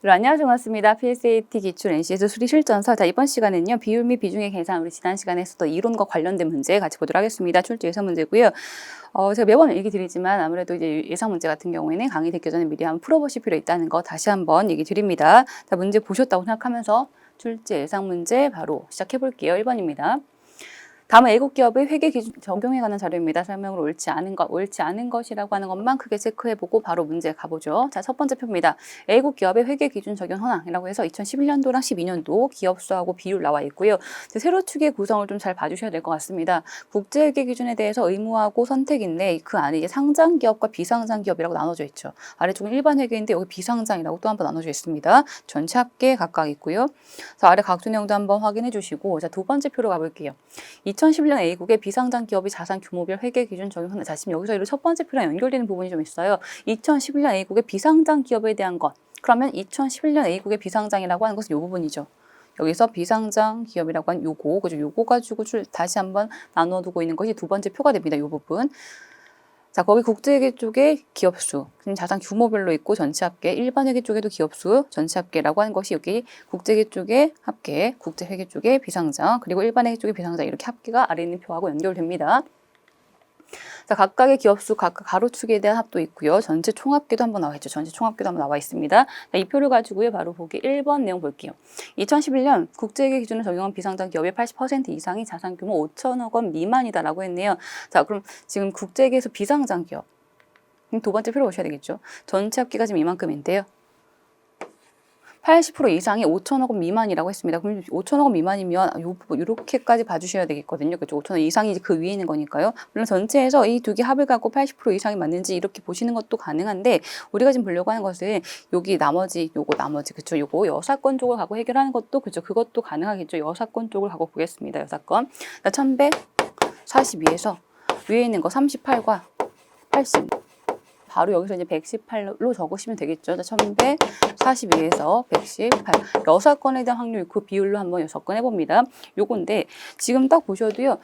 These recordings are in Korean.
네, 안녕하세요. 반갑습니다. PSAT 기출 NC에서 수리 실전서. 자, 이번 시간은요. 비율 및 비중의 계산, 우리 지난 시간에 했었던 이론과 관련된 문제 같이 보도록 하겠습니다. 출제 예상 문제고요. 제가 매번 얘기 드리지만 아무래도 이제 예상 문제 같은 경우에는 강의 듣기 전에 미리 한번 풀어보실 필요 있다는 거 다시 한번 얘기 드립니다. 자, 문제 보셨다고 생각하면서 출제 예상 문제 바로 시작해 볼게요. 1번입니다. 다음은 A국 기업의 회계 기준 적용에 관한 자료입니다. 설명을 옳지 않은 것이라고 하는 것만 크게 체크해보고 바로 문제 가보죠. 자, 첫 번째 표입니다. A국 기업의 회계 기준 적용 현황이라고 해서 2011년도랑 12년도 기업수하고 비율 나와 있고요. 세로 축의 구성을 좀 잘 봐주셔야 될 것 같습니다. 국제회계 기준에 대해서 의무하고 선택인데 그 안에 이제 상장 기업과 비상장 기업이라고 나눠져 있죠. 아래쪽은 일반 회계인데 여기 비상장이라고 또 한 번 나눠져 있습니다. 전체 합계 각각 있고요. 자, 아래 각주 내용도 한번 확인해 주시고, 자, 두 번째 표로 가볼게요. 2011년 A국의 비상장 기업의 자산 규모별 회계 기준 적용 현황. 자, 지금 여기서 이 첫 번째 표랑 연결되는 부분이 좀 있어요. 2011년 A국의 비상장 기업에 대한 것. 그러면 2011년 A국의 비상장이라고 하는 것은 이 부분이죠. 여기서 비상장 기업이라고 한 요거, 그죠? 요거 가지고 다시 한번 나눠두고 있는 것이 두 번째 표가 됩니다. 요 부분. 자, 거기 국제회계 쪽에 기업수, 자산 규모별로 있고 전체 합계, 일반 회계 쪽에도 기업수, 전체 합계라고 하는 것이 여기 국제회계 쪽에 합계, 국제회계 쪽에 비상장, 그리고 일반 회계 쪽에 비상장 이렇게 합계가 아래 있는 표하고 연결됩니다. 자, 각각의 기업수, 각각 가로축에 대한 합도 있고요. 전체 총합계도 한번 나와 있죠. 전체 총합계도 한번 나와 있습니다. 자, 이 표를 가지고요. 바로 보기 1번 내용 볼게요. 2011년 국제회계 기준을 적용한 비상장 기업의 80% 이상이 자산 규모 5천억 원 미만이다라고 했네요. 자, 그럼 지금 국제회계에서 비상장 기업. 두 번째 표로 보셔야 되겠죠. 전체 합계가 지금 이만큼인데요. 80% 이상이 5천억 원 미만이라고 했습니다. 그럼 5천억 원 미만이면 요 부분 이렇게까지 봐주셔야 되겠거든요. 그렇죠? 5천억 원 이상이 그 위에 있는 거니까요. 물론 전체에서 이 두 개 합을 갖고 80% 이상이 맞는지 이렇게 보시는 것도 가능한데 우리가 지금 보려고 하는 것은 여기 나머지 그렇죠? 요거 여사건 쪽을 갖고 해결하는 것도 그렇죠? 그것도 가능하겠죠. 여사건 쪽을 갖고 보겠습니다. 여사건. 1142에서 위에 있는 거 38과 80. 바로 여기서 이제 118로 적으시면 되겠죠. 1142에서 118. 여사건에 대한 확률 그 비율로 한번 접근해 봅니다. 요건데 지금 딱 보셔도요.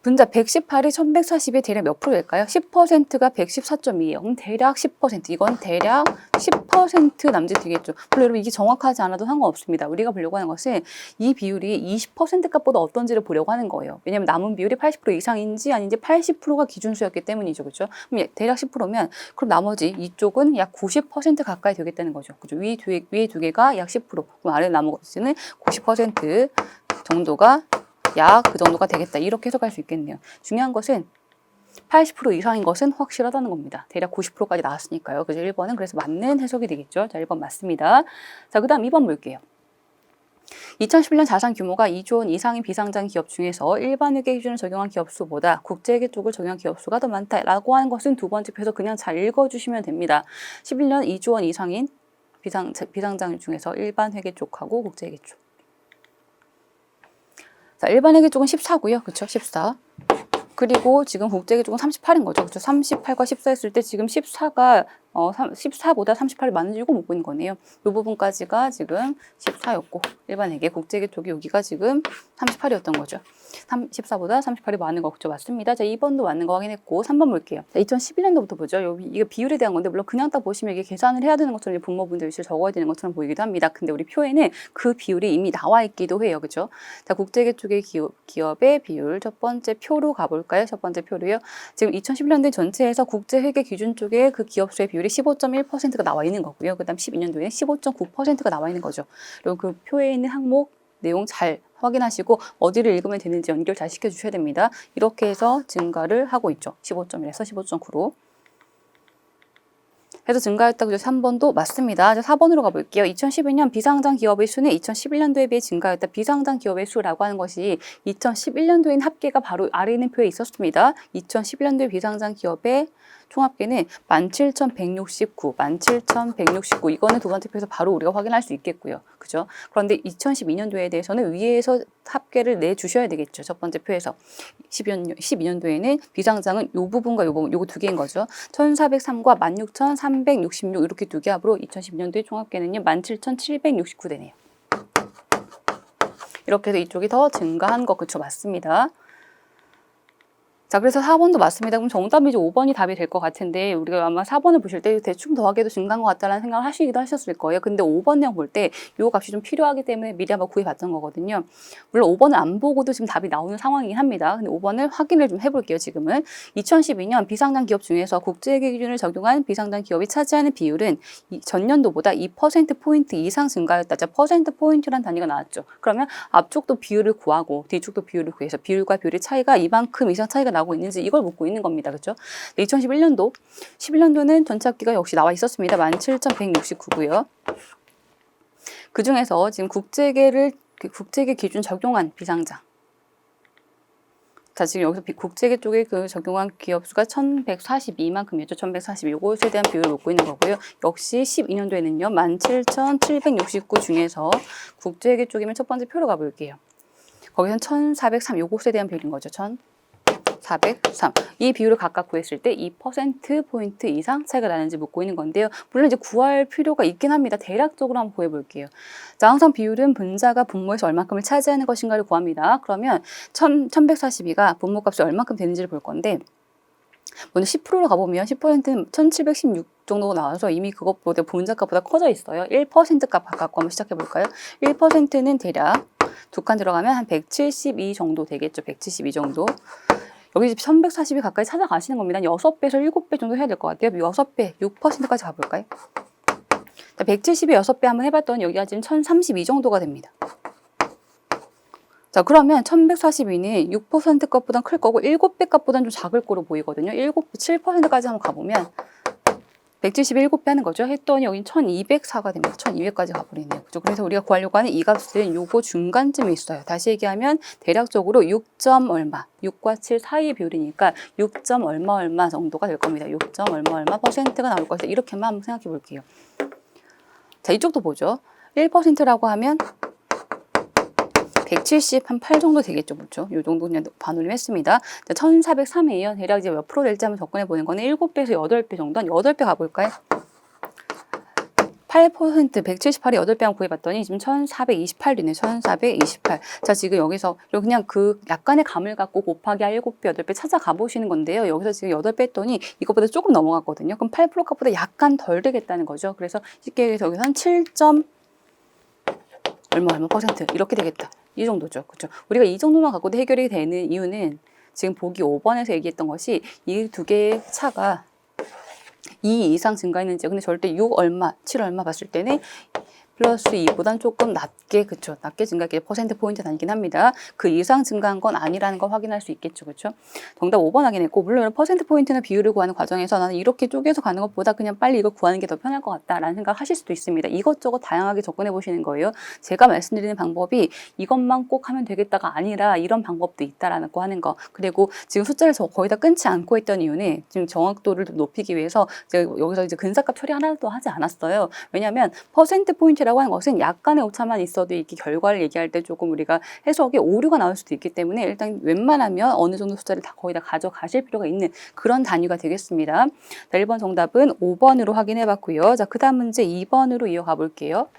분자 118이 1140에 대략 몇 프로일까요? 10%가 114.2예요. 그럼 대략 10%. 이건 대략 10% 남짓이겠죠. 물론 여러분 이게 정확하지 않아도 상관없습니다. 우리가 보려고 하는 것은 이 비율이 20% 값보다 어떤지를 보려고 하는 거예요. 왜냐하면 남은 비율이 80% 이상인지 아닌지 80%가 기준수였기 때문이죠. 그렇죠? 그럼 대략 10%면 그럼 나머지 이쪽은 약 90% 가까이 되겠다는 거죠. 그죠? 위에 두 개가 약 10%. 그럼 아래 남은 것은 90% 정도가 약 그 정도가 되겠다. 이렇게 해석할 수 있겠네요. 중요한 것은 80% 이상인 것은 확실하다는 겁니다. 대략 90%까지 나왔으니까요. 그래서 1번은 그래서 맞는 해석이 되겠죠. 자, 1번 맞습니다. 자, 그 다음 2번 볼게요. 2011년 자산 규모가 2조 원 이상인 비상장 기업 중에서 일반 회계 기준을 적용한 기업 수보다 국제회계 쪽을 적용한 기업 수가 더 많다라고 하는 것은 두 번째 표에서 그냥 잘 읽어주시면 됩니다. 11년 2조 원 이상인 비상장 중에서 일반 회계 쪽하고 국제회계 쪽. 자, 일반 회계 쪽은 14고요. 그렇죠? 14. 그리고 지금 국제회계 쪽은 38인 거죠. 그렇죠? 38과 14 했을 때 지금 14가 14보다 38이 많은지 이거 못 보는 거네요. 이 부분까지가 지금 14였고 일반 회계, 국제회계 쪽이 여기가 지금 38이었던 거죠. 14보다 38이 많은 거 그렇죠? 맞습니다. 자, 2번도 맞는 거 확인했고 3번 볼게요. 자, 2011년도부터 보죠. 여기 이게 비율에 대한 건데 물론 그냥 딱 보시면 이게 계산을 해야 되는 것처럼 분모분들 위치를 적어야 되는 것처럼 보이기도 합니다. 근데 우리 표에는 그 비율이 이미 나와 있기도 해요. 그렇죠? 자, 국제회계 쪽의 기업의 비율 첫 번째 표로 가볼까요? 첫 번째 표로요. 지금 2011년도 전체에서 국제회계 기준 쪽에 그 기업수의 비율이 15.1%가 나와 있는 거고요. 그 다음 12년도에는 15.9%가 나와 있는 거죠. 그리고 그 표에 있는 항목 내용 잘 확인하시고 어디를 읽으면 되는지 연결 잘 시켜주셔야 됩니다. 이렇게 해서 증가를 하고 있죠. 15.1에서 15.9로. 해서 증가했다고 해서 3번도 맞습니다. 4번으로 가볼게요. 2012년 비상장 기업의 수는 2011년도에 비해 증가했다. 비상장 기업의 수라고 하는 것이 2011년도에는 합계가 바로 아래 있는 표에 있었습니다. 2011년도에 비상장 기업의 총합계는 17,169, 17,169. 이거는 두 번째 표에서 바로 우리가 확인할 수 있겠고요. 그죠? 그런데 2012년도에 대해서는 위에서 합계를 내주셔야 되겠죠. 첫 번째 표에서. 12년도에는 비상장은 요 부분과 요 부분, 요거 두 개인 거죠. 1,403과 16,366 이렇게 두 개 합으로 2012년도의 총합계는요. 17,769 되네요. 이렇게 해서 이쪽이 더 증가한 거 그쵸? 맞습니다. 자, 그래서 4번도 맞습니다. 그럼 정답이 이제 5번이 답이 될 것 같은데 우리가 아마 4번을 보실 때 대충 더하기도 증가한 것 같다라는 생각을 하시기도 하셨을 거예요. 근데 5번 내용 볼 때 요 값이 좀 필요하기 때문에 미리 한번 구해봤던 거거든요. 물론 5번을 안 보고도 지금 답이 나오는 상황이긴 합니다. 근데 5번을 확인을 좀 해볼게요. 지금은 2012년 비상장 기업 중에서 국제회계 기준을 적용한 비상장 기업이 차지하는 비율은 전년도보다 2%포인트 이상 증가했다. 자, 퍼센트포인트란 단위가 나왔죠. 그러면 앞쪽도 비율을 구하고 뒤쪽도 비율을 구해서 비율과 비율의 차이가 이만큼 이상 차이가 나고 있는지 이걸 묻고 있는 겁니다. 그렇죠? 11년도는 전체합계가 역시 나와 있었습니다. 17,169고요. 그중에서 지금 국제계 기준 적용한 비상장. 자, 지금 여기서 국제계 쪽에 그 적용한 기업 수가 1,142만큼이었죠. 1,142. 요것에 대한 비율을 묻고 있는 거고요. 역시 12년도에는요. 17,769 중에서 국제계 쪽이면 첫 번째 표로 가볼게요. 거기서는 1,403. 요것에 대한 비율인 거죠. 1,403. 이 비율을 각각 구했을 때 2%포인트 이상 차이가 나는지 묻고 있는 건데요. 물론 이제 구할 필요가 있긴 합니다. 대략적으로 한번 구해볼게요. 자, 항상 비율은 분자가 분모에서 얼마큼을 차지하는 것인가를 구합니다. 그러면 1,142가 분모값이 얼마큼 되는지를 볼 건데 먼저 10%로 가보면 10%는 1,716 정도가 나와서 이미 그것보다 분자값보다 커져 있어요. 1%값 갖고 한번 시작해볼까요? 1%는 대략 두 칸 들어가면 한 172 정도 되겠죠. 172 정도. 여기 1140이 가까이 찾아가시는 겁니다. 6배에서 7배 정도 해야 될 것 같아요. 6배, 6%까지 가볼까요? 170에 6배 한번 해봤더니 여기가 지금 1032 정도가 됩니다. 자, 그러면 1142는 6% 값보단 클 거고 7배 값보단 좀 작을 거로 보이거든요. 7배, 7%까지 한번 가보면 177배 하는 거죠. 했더니 여긴 1204가 됩니다. 1200까지 가버리네요. 그죠? 그래서 우리가 구하려고 하는 이 값은 요거 중간쯤에 있어요. 다시 얘기하면 대략적으로 6점 얼마, 6과 7 사이의 비율이니까 6점 얼마 얼마 정도가 될 겁니다. 6점 얼마 얼마 퍼센트가 나올 것이다. 이렇게만 한번 생각해 볼게요. 자, 이쪽도 보죠. 1%라고 하면 178 정도 되겠죠. 그렇죠? 이 정도 그냥 반올림했습니다. 1403이에요. 대략 이제 몇 프로 될지 한번 접근해 보는 거는 7배에서 8배 정도, 한 8배 가볼까요? 8%, 178에 8배 한번 구해봤더니 지금 1428이네. 1428. 자, 지금 여기서 그냥 그 약간의 감을 갖고 곱하기 7배, 8배 찾아가 보시는 건데요. 여기서 지금 8배 했더니 이것보다 조금 넘어갔거든요. 그럼 8% 값보다 약간 덜 되겠다는 거죠. 그래서 쉽게 얘기해서 여기서는 7점 얼마 퍼센트 이렇게 되겠다. 이 정도죠. 그렇죠? 우리가 이 정도만 갖고도 해결이 되는 이유는 지금 보기 5번에서 얘기했던 것이 이 두 개의 차가 2 이상 증가했는지, 근데 절대 6 얼마, 7 얼마 봤을 때는 플러스 2보단 조금 낮게, 그쵸? 낮게 증가했기 때문에 퍼센트 포인트 다니긴 합니다. 그 이상 증가한 건 아니라는 걸 확인할 수 있겠죠, 그쵸? 정답 5번 확인했고, 물론 퍼센트 포인트나 비율을 구하는 과정에서 나는 이렇게 쪼개서 가는 것보다 그냥 빨리 이걸 구하는 게 더 편할 것 같다라는 생각 하실 수도 있습니다. 이것저것 다양하게 접근해 보시는 거예요. 제가 말씀드리는 방법이 이것만 꼭 하면 되겠다가 아니라 이런 방법도 있다라는 거 하는 거. 그리고 지금 숫자를 거의 다 끊지 않고 있던 이유는 지금 정확도를 높이기 위해서 제가 여기서 이제 근사값 처리 하나도 하지 않았어요. 왜냐하면 퍼센트 포인트 라고 하는 것은 약간의 오차만 있어도 이렇게 결과를 얘기할 때 조금 우리가 해석에 오류가 나올 수도 있기 때문에 일단 웬만하면 어느 정도 숫자를 다 거의 다 가져가실 필요가 있는 그런 단위가 되겠습니다. 자, 1번 정답은 5번으로 확인해 봤고요. 자, 그 다음 문제 2번으로 이어가 볼게요.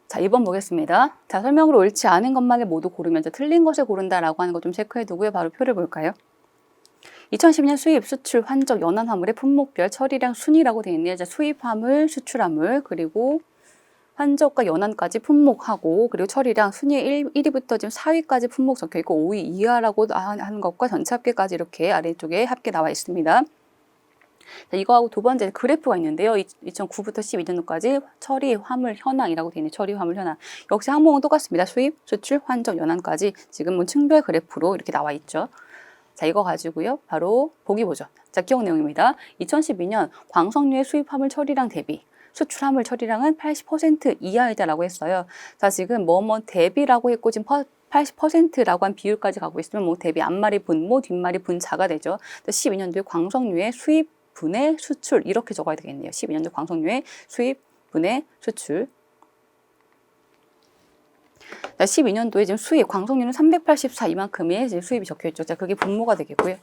자, 2번 보겠습니다. 자, 설명으로 옳지 않은 것만을 모두 고르면서 틀린 것을 고른다라고 하는 거 좀 체크해 두고요. 바로 표를 볼까요? 2012년 수입, 수출, 환적, 연한 화물의 품목별, 처리량, 순위라고 되어 있네요. 자, 수입 화물, 수출 화물, 그리고 환적과 연한까지 품목하고, 그리고 처리량, 순위 1위부터 지금 4위까지 품목 적혀 있고 5위 이하라고 하는 것과 전체 합계까지 이렇게 아래쪽에 합계 나와 있습니다. 자, 이거하고 두 번째 그래프가 있는데요. 2009부터 12년도까지 처리, 화물, 현황이라고 되어 있는 처리, 화물, 현황. 역시 항목은 똑같습니다. 수입, 수출, 환적, 연한까지 지금은 층별 그래프로 이렇게 나와 있죠. 자, 이거 가지고요. 바로 보기 보죠. 자, 기억 내용입니다. 2012년 광석류의 수입 화물 처리량 대비 수출 화물 처리량은 80% 이하이다라고 했어요. 자, 지금 대비라고 했고 지금 80%라고 한 비율까지 가고 있으면 대비 앞말이 분모, 뒷말이 분자가 되죠. 12년도에 광석류의 수입 분의 수출 이렇게 적어야 되겠네요. 12년도 광석류의 수입 분의 수출. 12년도에 지금 수입 광석류는 384 이만큼의 지금 수입이 적혀 있죠. 자, 그게 분모가 되겠고요.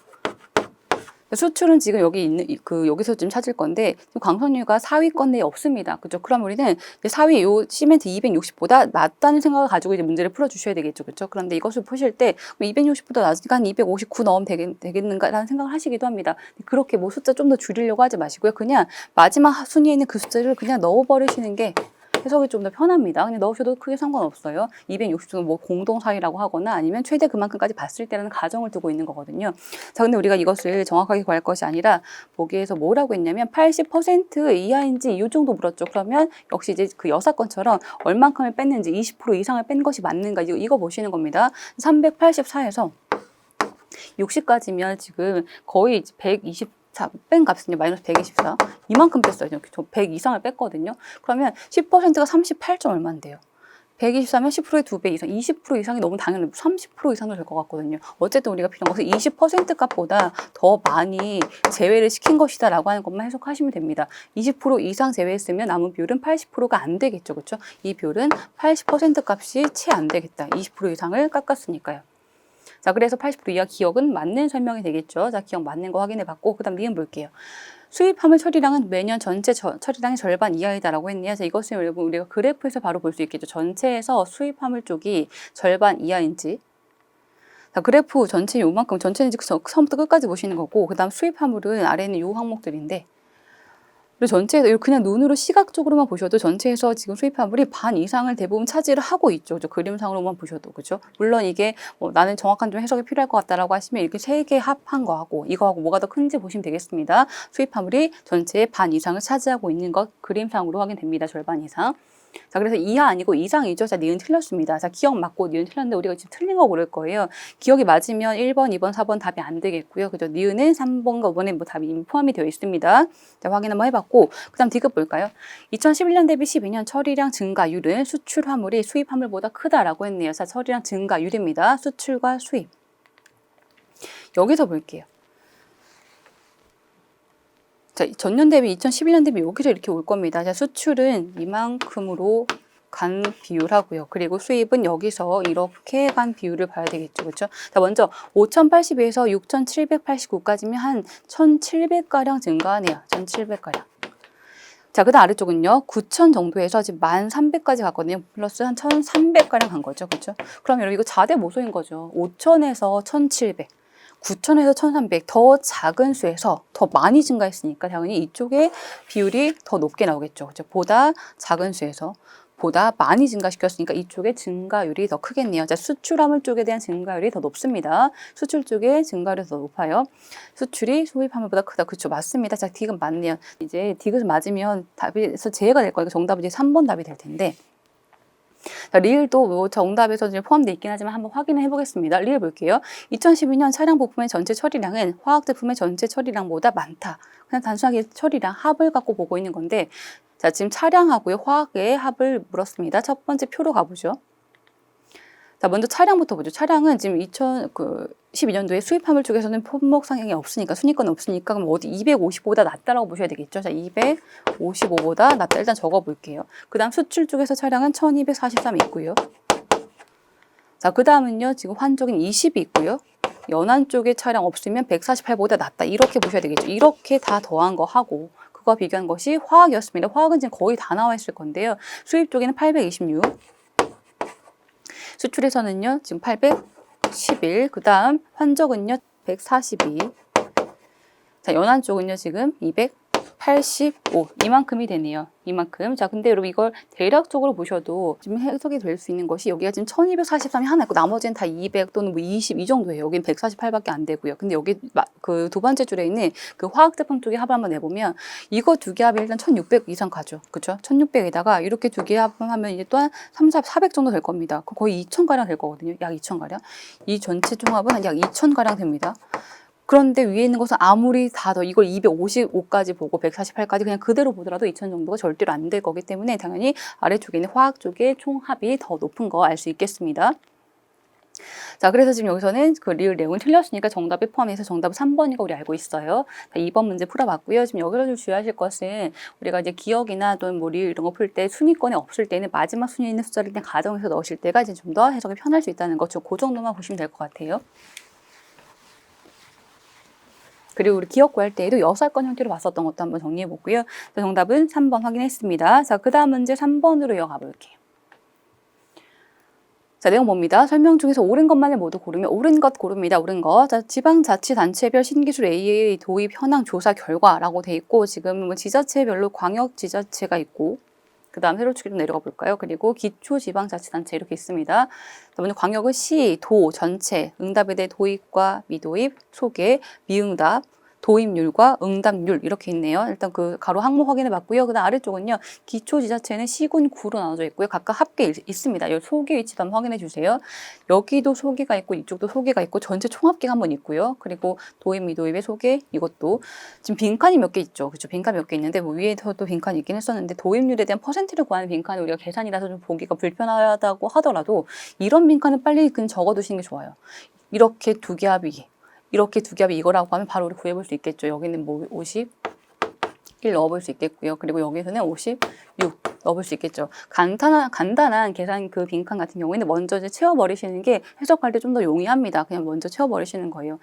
수출은 지금 여기 있는 여기서 좀 찾을 건데 지금 광석유가 4위권 내에 없습니다. 그죠? 그럼 우리는 이제 4위 요 시멘트 260보다 낮다는 생각을 가지고 이제 문제를 풀어 주셔야 되겠죠. 그렇죠? 그런데 이것을 푸실 때 260보다 낮으니까 한 259 넣으면 되겠는가라는 생각을 하시기도 합니다. 그렇게 뭐 숫자 좀 더 줄이려고 하지 마시고요. 그냥 마지막 순위에 있는 그 숫자를 그냥 넣어 버리시는 게 해석이 좀 더 편합니다. 그냥 넣으셔도 크게 상관없어요. 260은 뭐 공동 사이라고 하거나 아니면 최대 그만큼까지 봤을 때라는 가정을 두고 있는 거거든요. 자, 근데 우리가 이것을 정확하게 구할 것이 아니라 보기에서 뭐라고 했냐면 80% 이하인지 이 정도 물었죠. 그러면 역시 이제 그 여사건처럼 얼만큼을 뺐는지 20% 이상을 뺀 것이 맞는가 이거 보시는 겁니다. 384에서 60까지면 지금 거의 124, 뺀 값은요, 마이너스 124. 이만큼 뺐어요. 저 100 이상을 뺐거든요. 그러면 10%가 38점 얼마인데요? 124면 10%의 2배 이상, 20% 이상이 너무 당연히 30% 이상도 될 것 같거든요. 어쨌든 우리가 필요한 것은 20% 값보다 더 많이 제외를 시킨 것이다 라고 하는 것만 해석하시면 됩니다. 20% 이상 제외했으면 남은 비율은 80%가 안 되겠죠. 그렇죠? 이 비율은 80% 값이 채 안 되겠다. 20% 이상을 깎았으니까요. 자, 그래서 80% 이하 기억은 맞는 설명이 되겠죠. 자, 기억 맞는 거 확인해 봤고, 그 다음 니은 볼게요. 수입 화물 처리량은 매년 전체 처리량의 절반 이하이다라고 했네요. 자, 이것을 여러분 우리가 그래프에서 바로 볼 수 있겠죠. 전체에서 수입 화물 쪽이 절반 이하인지. 자, 그래프 전체 요만큼, 전체는 처음부터 끝까지 보시는 거고, 그 다음 수입 화물은 아래에 있는 요 항목들인데, 그리고 전체에서 그냥 눈으로 시각적으로만 보셔도 전체에서 지금 수입 화물이 반 이상을 대부분 차지를 하고 있죠. 그림상으로만 보셔도. 그죠? 물론 이게 나는 정확한 좀 해석이 필요할 것 같다라고 하시면 이렇게 세 개 합한 거하고 이거하고 뭐가 더 큰지 보시면 되겠습니다. 수입 화물이 전체의 반 이상을 차지하고 있는 것 그림상으로 확인됩니다. 절반 이상. 자, 그래서 이하 아니고 이상이죠. 자, 니은 틀렸습니다. 자, 기억 맞고 니은 틀렸는데 우리가 지금 틀린 거 고를 거예요. 기억이 맞으면 1번, 2번, 4번 답이 안 되겠고요. 그죠? 니은은 3번과 5번에 뭐 답이 이미 포함이 되어 있습니다. 자, 확인 한번 해봤고, 그 다음 D급 볼까요? 2011년 대비 12년 처리량 증가율은 수출 화물이 수입 화물보다 크다라고 했네요. 자, 처리량 증가율입니다. 수출과 수입. 여기서 볼게요. 자, 전년 대비 2011년 대비 여기서 이렇게 올 겁니다. 자, 수출은 이만큼으로 간 비율하고요. 그리고 수입은 여기서 이렇게 간 비율을 봐야 되겠죠. 그렇죠? 자, 먼저 5,082에서 6,789까지면 한 1,700가량 증가하네요. 1,700가량. 자, 그 다음 아래쪽은요. 9,000 정도에서 지금 1,300까지 갔거든요. 플러스 한 1,300가량 간 거죠. 그렇죠? 그럼 여러분 이거 자대모소인 거죠. 5,000에서 1,700. 9,000에서 1,300 더 작은 수에서 더 많이 증가했으니까 당연히 이쪽에 비율이 더 높게 나오겠죠. 그렇죠? 보다 작은 수에서 보다 많이 증가시켰으니까 이쪽에 증가율이 더 크겠네요. 자, 수출 화물 쪽에 대한 증가율이 더 높습니다. 수출 쪽에 증가율이 더 높아요. 수출이 수입 화물보다 크다. 그렇죠. 맞습니다. 자, D급 맞네요. 이제 D급 맞으면 답에서 제가 될 거니까 정답은 이제 3번 답이 될 텐데. 자, 리을도 뭐 정답에서 이제 포함되어 있긴 하지만 한번 확인을 해보겠습니다. 리을 볼게요. 2012년 차량 부품의 전체 처리량은 화학 제품의 전체 처리량보다 많다. 그냥 단순하게 처리량, 합을 갖고 보고 있는 건데, 자, 지금 차량하고요, 화학의 합을 물었습니다. 첫 번째 표로 가보죠. 자, 먼저 차량부터 보죠. 차량은 지금 2012년도에 수입 화물 쪽에서는 품목 상향이 없으니까, 순위권 없으니까, 그럼 어디 255보다 낫다라고 보셔야 되겠죠. 자, 255보다 낫다. 일단 적어 볼게요. 그 다음 수출 쪽에서 차량은 1243 있고요. 자, 그 다음은요, 지금 환 쪽엔 20이 있고요. 연안 쪽에 차량 없으면 148보다 낫다. 이렇게 보셔야 되겠죠. 이렇게 다 더한 거 하고, 그거와 비교한 것이 화학이었습니다. 화학은 지금 거의 다 나와 있을 건데요. 수입 쪽에는 826. 수출에서는요, 지금 811, 그 다음 환적은요, 142. 자, 연안 쪽은요, 지금 285. 이만큼이 되네요. 이만큼. 자, 근데 여러분 이걸 대략적으로 보셔도 지금 해석이 될 수 있는 것이 여기가 지금 1243이 하나 있고 나머지는 다 200 또는 뭐 20 이 정도예요. 여기는 148밖에 안 되고요. 근데 여기 그 두 번째 줄에 있는 그 화학 제품 쪽에 합을 한번 내보면 이거 두 개 합이 일단 1600 이상 가죠. 그쵸? 1600에다가 이렇게 두 개 합하면 이제 또한 3, 4, 400 정도 될 겁니다. 거의 2000가량 될 거거든요. 약 2000가량. 이 전체 종합은 약 2000가량 됩니다. 그런데 위에 있는 것은 아무리 다 더 이걸 255까지 보고 148까지 그냥 그대로 보더라도 2000 정도가 절대로 안 될 거기 때문에 당연히 아래쪽에 있는 화학 쪽의 총합이 더 높은 거 알 수 있겠습니다. 자, 그래서 지금 여기서는 그 리을 내용이 틀렸으니까 정답에 포함해서 정답은 3번인 거 우리 알고 있어요. 자, 2번 문제 풀어봤고요. 지금 여기서 좀 주의하실 것은 우리가 이제 기억이나 또는 뭐 리을 이런 거 풀 때 순위권에 없을 때는 마지막 순위에 있는 숫자를 그냥 가정해서 넣으실 때가 이제 좀 더 해석이 편할 수 있다는 거. 그 정도만 보시면 될 것 같아요. 그리고 우리 기억 구할 때에도 여사건 형태로 봤었던 것도 한번 정리해 보고요. 정답은 3번 확인했습니다. 자, 그 다음 문제 3번으로 이어가 볼게요. 자, 내용 봅니다. 설명 중에서 옳은 것만을 모두 고르면 옳은 것 고릅니다. 옳은 것. 자, 지방자치단체별 신기술 AA 도입 현황 조사 결과라고 돼 있고 지금 뭐 지자체별로 광역지자체가 있고 그 다음 세로축으로 내려가 볼까요? 그리고 기초지방자치단체 이렇게 있습니다. 먼저 광역은 시, 도, 전체, 응답에 대해 도입과 미도입, 소개, 미응답, 도입률과 응답률 이렇게 있네요. 일단 그 가로 항목 확인해 봤고요. 그다음 아래쪽은요. 기초지자체는 시군, 구로 나눠져 있고요. 각각 합계 있습니다. 여기 소개 위치도 한번 확인해 주세요. 여기도 소개가 있고 이쪽도 소개가 있고 전체 총합계가 한번 있고요. 그리고 도입, 미도입의 소개 이것도 지금 빈칸이 몇 개 있죠. 그렇죠. 빈칸 몇 개 있는데 뭐 위에서도 빈칸이 있긴 했었는데 도입률에 대한 퍼센트를 구하는 빈칸은 우리가 계산이라서 좀 보기가 불편하다고 하더라도 이런 빈칸은 빨리 그냥 적어두시는 게 좋아요. 이렇게 두 개 합이 이렇게 두 개 합이 이거라고 하면 바로 우리 구해볼 수 있겠죠. 여기는 뭐 51 넣어볼 수 있겠고요. 그리고 여기서는 56 넣어볼 수 있겠죠. 간단한 계산 그 빈칸 같은 경우에는 먼저 이제 채워버리시는 게 해석할 때 좀 더 용이합니다. 그냥 먼저 채워버리시는 거예요.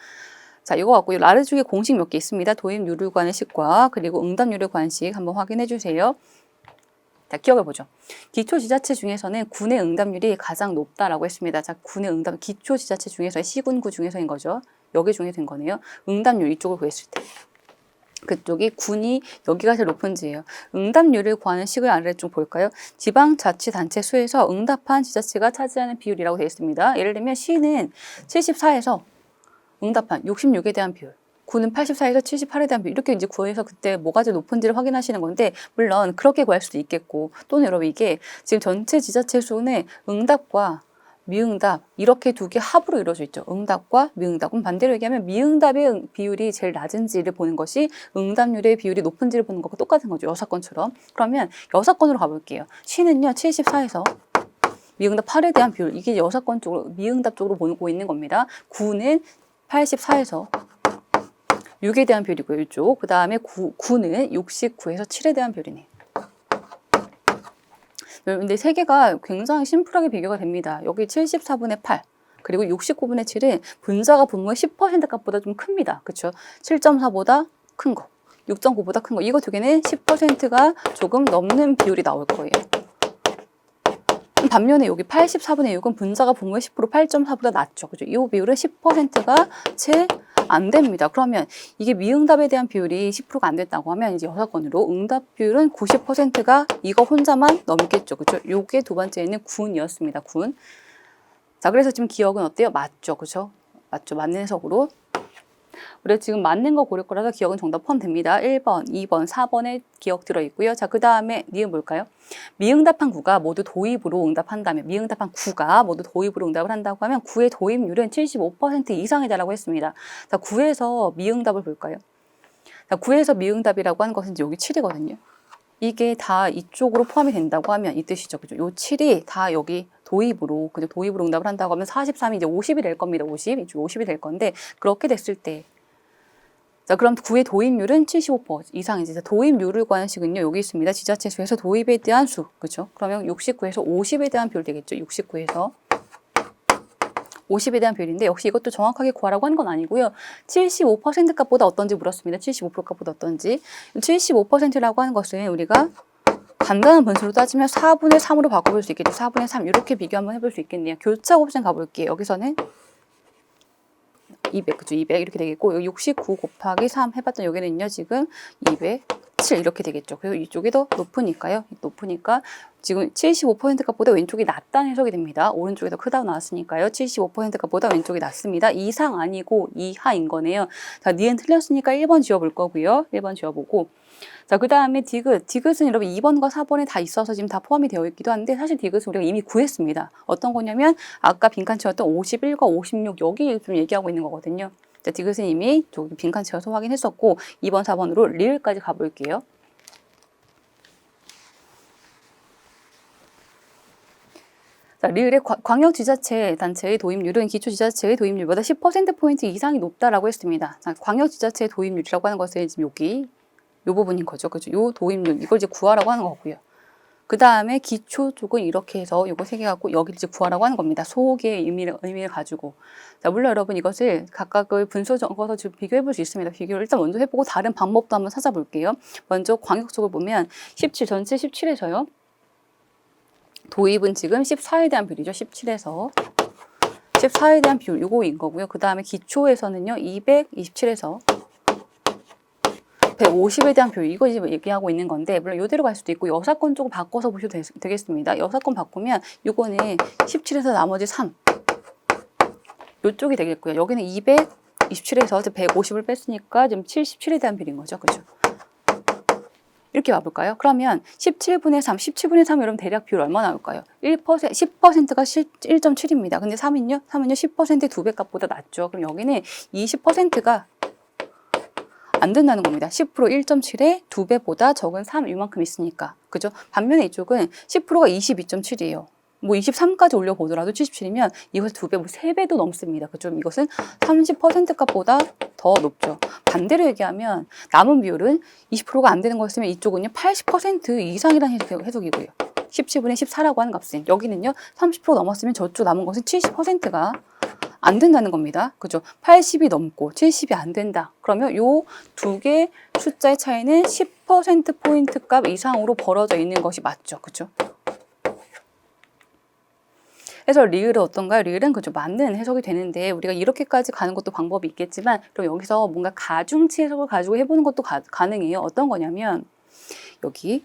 자, 이거 갖고 라르 중에 공식 몇 개 있습니다. 도입률을 구하는 식과 그리고 응답률을 구하는 식 한번 확인해 주세요. 자, 기억해 보죠. 기초지자체 중에서는 군의 응답률이 가장 높다라고 했습니다. 자, 군의 응답, 기초지자체 중에서 시군구 중에서인 거죠. 여기 중에서인 거네요. 응답률 이쪽을 구했을 때. 그쪽이 군이 여기가 제일 높은지예요. 응답률을 구하는 식을 아래쪽 볼까요? 지방자치단체 수에서 응답한 지자체가 차지하는 비율이라고 되어 있습니다. 예를 들면 시는 74에서 응답한 66에 대한 비율. 구는 84에서 78에 대한 비율 이렇게 이제 구해서 그때 뭐가 제일 높은지를 확인하시는 건데 물론 그렇게 구할 수도 있겠고 또는 여러분 이게 지금 전체 지자체 수는 응답과 미응답 이렇게 두 개 합으로 이루어져 있죠. 응답과 미응답. 그럼 반대로 얘기하면 미응답의 비율이 제일 낮은지를 보는 것이 응답률의 비율이 높은지를 보는 것과 똑같은 거죠. 여사건처럼. 그러면 여사건으로 가볼게요. 시는요 74에서 미응답 8에 대한 비율 이게 여사건 쪽으로 미응답 쪽으로 보고 있는 겁니다. 구는 84에서 6에 대한 비율이고요. 이쪽. 그 다음에 9는 69에서 7에 대한 비율이네요. 근데 세 개가 굉장히 심플하게 비교가 됩니다. 여기 74분의 8 그리고 69분의 7은 분자가 분모의 10% 값보다 좀 큽니다. 그렇죠? 7.4보다 큰 거, 6.9보다 큰 거. 이거 두 개는 10%가 조금 넘는 비율이 나올 거예요. 반면에 여기 84분의 6은 분자가 분모의 10% 8.4보다 낮죠. 그죠? 이 비율은 10%가 채 안 됩니다. 그러면 이게 미응답에 대한 비율이 10%가 안 됐다고 하면 이제 여사건으로 응답 비율은 90%가 이거 혼자만 넘겠죠. 그죠? 요게 두 번째는 군이었습니다. 군. 자, 그래서 지금 기억은 어때요? 맞죠. 그죠? 맞죠. 맞는 해석으로. 우리가 지금 맞는 거 고를 거라서 기억은 정답 포함됩니다. 1번, 2번, 4번에 기억 들어있고요. 자, 그 다음에 니은 볼까요? 미응답한 구가 모두 도입으로 응답한다면 미응답한 구가 모두 도입으로 응답을 한다고 하면 구의 도입률은 75% 이상이다라고 했습니다. 자, 구에서 미응답을 볼까요? 자, 구에서 미응답이라고 하는 것은 여기 7이거든요. 이게 다 이쪽으로 포함이 된다고 하면 이 뜻이죠. 그죠? 요 7이 다 여기 도입으로, 그죠? 도입으로 응답을 한다고 하면 43이 이제 50이 될 겁니다. 50. 이쪽 50이 될 건데, 그렇게 됐을 때. 자, 그럼 구의 도입률은 75% 이상이지. 도입률을 구하는 식은요, 여기 있습니다. 지자체 수에서 도입에 대한 수. 그죠? 그러면 69에서 50에 대한 비율 되겠죠. 69에서 50에 대한 비율인데, 역시 이것도 정확하게 구하라고 하는 건 아니고요. 75% 값보다 어떤지 물었습니다. 75% 값보다 어떤지. 75%라고 하는 것은 우리가 간단한 분수로 따지면 4분의 3으로 바꿔볼 수 있겠죠. 4분의 3 이렇게 비교 한번 해볼 수 있겠네요. 교차 옵션 가볼게요. 여기서는 200, 그죠? 200 이렇게 되겠고 69 곱하기 3 해봤던 여기는요. 지금 207 이렇게 되겠죠. 그리고 이쪽이 더 높으니까요. 높으니까 지금 75% 값보다 왼쪽이 낮다는 해석이 됩니다. 오른쪽이 더 크다고 나왔으니까요. 75% 값보다 왼쪽이 낮습니다. 이상 아니고 이하인 거네요. 자, 니은 틀렸으니까 1번 지워볼 거고요. 1번 지워보고 자, 그 다음에 디귿. 디귿은 여러분 2번과 4번에 다 있어서 지금 다 포함이 되어 있기도 한데 사실 디귿은 우리가 이미 구했습니다. 어떤 거냐면 아까 빈칸 채웠던 51과 56 여기 좀 얘기하고 있는 거거든요. 자, 디귿은 이미 저기 빈칸 채워서 확인했었고 2번, 4번으로 리을까지 가볼게요. 자, 리을의 광역지자체 단체의 도입률은 기초지자체의 도입률보다 10%포인트 이상이 높다라고 했습니다. 자, 광역지자체의 도입률이라고 하는 것은 지금 여기 요 부분인 거죠. 그죠? 요 도입률, 이걸 이제 구하라고 하는 거고요. 그 다음에 기초 쪽은 이렇게 해서 요거 세 개 갖고 여기를 이제 구하라고 하는 겁니다. 소개의 의미를 가지고. 자, 물론 여러분 이것을 각각을 분수 적어서 지금 비교해 볼 수 있습니다. 비교를 일단 먼저 해보고 다른 방법도 한번 찾아볼게요. 먼저 광역 쪽을 보면 17, 전체 17에서요. 도입은 지금 14에 대한 비율이죠. 17에서. 14에 대한 비율, 요거인 거고요. 그 다음에 기초에서는요, 227에서 150에 대한 비율, 이거 지금 얘기하고 있는 건데, 물론 이대로 갈 수도 있고, 여사건 쪽을 바꿔서 보셔도 되겠습니다. 여사건 바꾸면, 요거는 17에서 나머지 3. 요쪽이 되겠고요. 여기는 227에서 150을 뺐으니까 지금 77에 대한 비율인 거죠. 그죠? 이렇게 와볼까요? 그러면 17분의 3, 17분의 3 여러분 대략 비율 얼마 나올까요? 1%, 10%가 1.7입니다. 근데 3은요? 10%의 2배 값보다 낮죠. 그럼 여기는 20%가 안 된다는 겁니다. 10% 1.7에 2배보다 적은 3 이만큼 있으니까. 그죠? 반면에 이쪽은 10%가 22.7이에요. 뭐 23까지 올려보더라도 77이면 이것의 2배, 뭐 3배도 넘습니다. 그죠? 이것은 30% 값보다 더 높죠. 반대로 얘기하면 남은 비율은 20%가 안 되는 거였으면 이쪽은요 80% 이상이라는 해석이고요. 17분의 14라고 하는 값은 여기는요 30% 넘었으면 저쪽 남은 것은 70%가 안 된다는 겁니다. 그죠? 80이 넘고 70이 안 된다. 그러면 요 두 개 숫자의 차이는 10%포인트 값 이상으로 벌어져 있는 것이 맞죠. 그죠? 그래서 리을은 어떤가요? 리을은 그죠 맞는 해석이 되는데 우리가 이렇게까지 가는 것도 방법이 있겠지만 그럼 여기서 뭔가 가중치 해석을 가지고 해보는 것도 가능해요. 어떤 거냐면 여기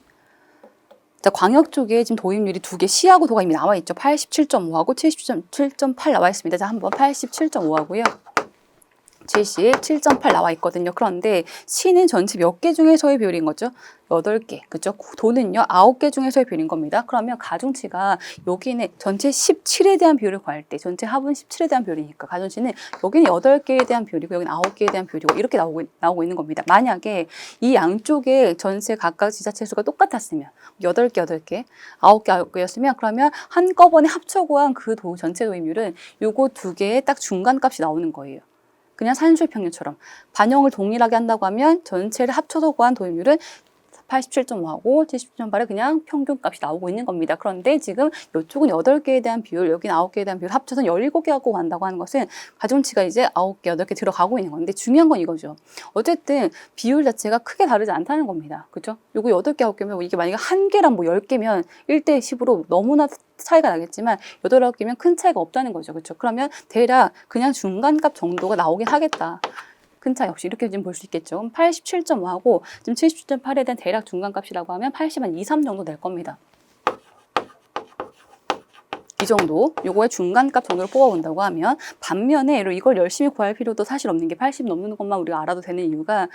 자, 광역 쪽에 지금 도입률이 두 개 시하고 도가 이미 나와 있죠. 87.5하고 77.8 나와 있습니다. 자, 한번 87.5하고요. 77.8 나와 있거든요. 그런데 시는 전체 몇 개 중에서의 비율인 거죠? 8개. 그죠? 도는요, 9개 중에서의 비율인 겁니다. 그러면 가중치가 여기는 전체 17에 대한 비율을 구할 때, 전체 합은 17에 대한 비율이니까 가중치는 여기는 8개에 대한 비율이고, 여기는 9개에 대한 비율이고, 이렇게 나오고 있는 겁니다. 만약에 이 양쪽의 전체 각각 지자체 수가 똑같았으면, 8개, 8개, 9개, 9개였으면, 그러면 한꺼번에 합쳐 구한 그 전체 도입률은 요거 두 개의 딱 중간 값이 나오는 거예요. 그냥 산수의 평균처럼 반영을 동일하게 한다고 하면 전체를 합쳐서 구한 도입률은 87.5하고 77.8의 그냥 평균값이 나오고 있는 겁니다. 그런데 지금 이쪽은 8개에 대한 비율, 여기는 9개에 대한 비율 합쳐서 17개 갖고 간다고 하는 것은 가중치가 이제 9개, 8개 들어가고 있는 건데 중요한 건 이거죠. 어쨌든 비율 자체가 크게 다르지 않다는 겁니다. 그죠? 요거 8개, 9개면 이게 만약에 1개랑 뭐 10개면 1대 10으로 너무나 차이가 나겠지만 8, 9개면 큰 차이가 없다는 거죠. 그렇죠? 그러면 대략 그냥 중간값 정도가 나오긴 하겠다. 큰 차이 없이 이렇게 좀 볼 수 있겠죠. 87.5하고 지금 77.8에 대한 대략 중간값이라고 하면 80한 2, 3 정도 될 겁니다. 이 정도, 요거의 중간값 정도를 뽑아본다고 하면 반면에 이걸 열심히 구할 필요도 사실 없는 게 80 넘는 것만 우리가 알아도 되는 이유가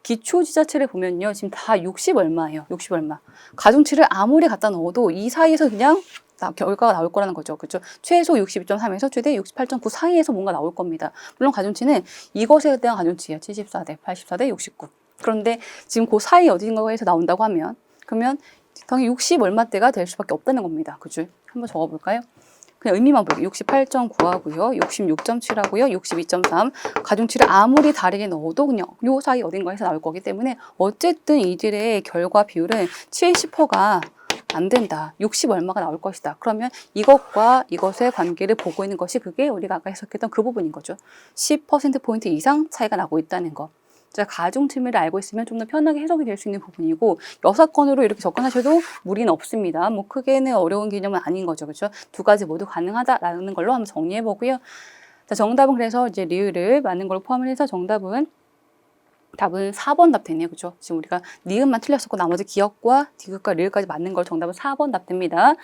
기초지자체를 보면요. 지금 다 60 얼마예요. 60 얼마. 가중치를 아무리 갖다 넣어도 이 사이에서 그냥 결과가 나올 거라는 거죠. 그렇죠? 최소 62.3에서 최대 68.9 사이에서 뭔가 나올 겁니다. 물론 가중치는 이것에 대한 가중치예요. 74대, 84대, 69. 그런데 지금 그 사이 어딘가에서 나온다고 하면 그러면 당연히 60 얼마대가 될 수밖에 없다는 겁니다. 그죠? 한번 적어볼까요? 그냥 의미만 볼게요. 68.9하고요. 66.7하고요. 62.3. 가중치를 아무리 다르게 넣어도 그냥 요 사이 어딘가에서 나올 거기 때문에 어쨌든 이들의 결과 비율은 70%가 안 된다. 60 얼마가 나올 것이다. 그러면 이것과 이것의 관계를 보고 있는 것이 그게 우리가 아까 해석했던 그 부분인 거죠. 10%포인트 이상 차이가 나고 있다는 거. 자, 가중치를 알고 있으면 좀 더 편하게 해석이 될 수 있는 부분이고 여사건으로 이렇게 접근하셔도 무리는 없습니다. 뭐 크게는 어려운 개념은 아닌 거죠. 그렇죠? 두 가지 모두 가능하다라는 걸로 한번 정리해 보고요. 자, 정답은 그래서 이제 리을을 많은 걸 포함을 해서 답은 4번 답 되네요. 그죠? 지금 우리가 니은만 틀렸었고 나머지 기역과 디귿과 리을까지 맞는 걸 정답은 4번 답 됩니다.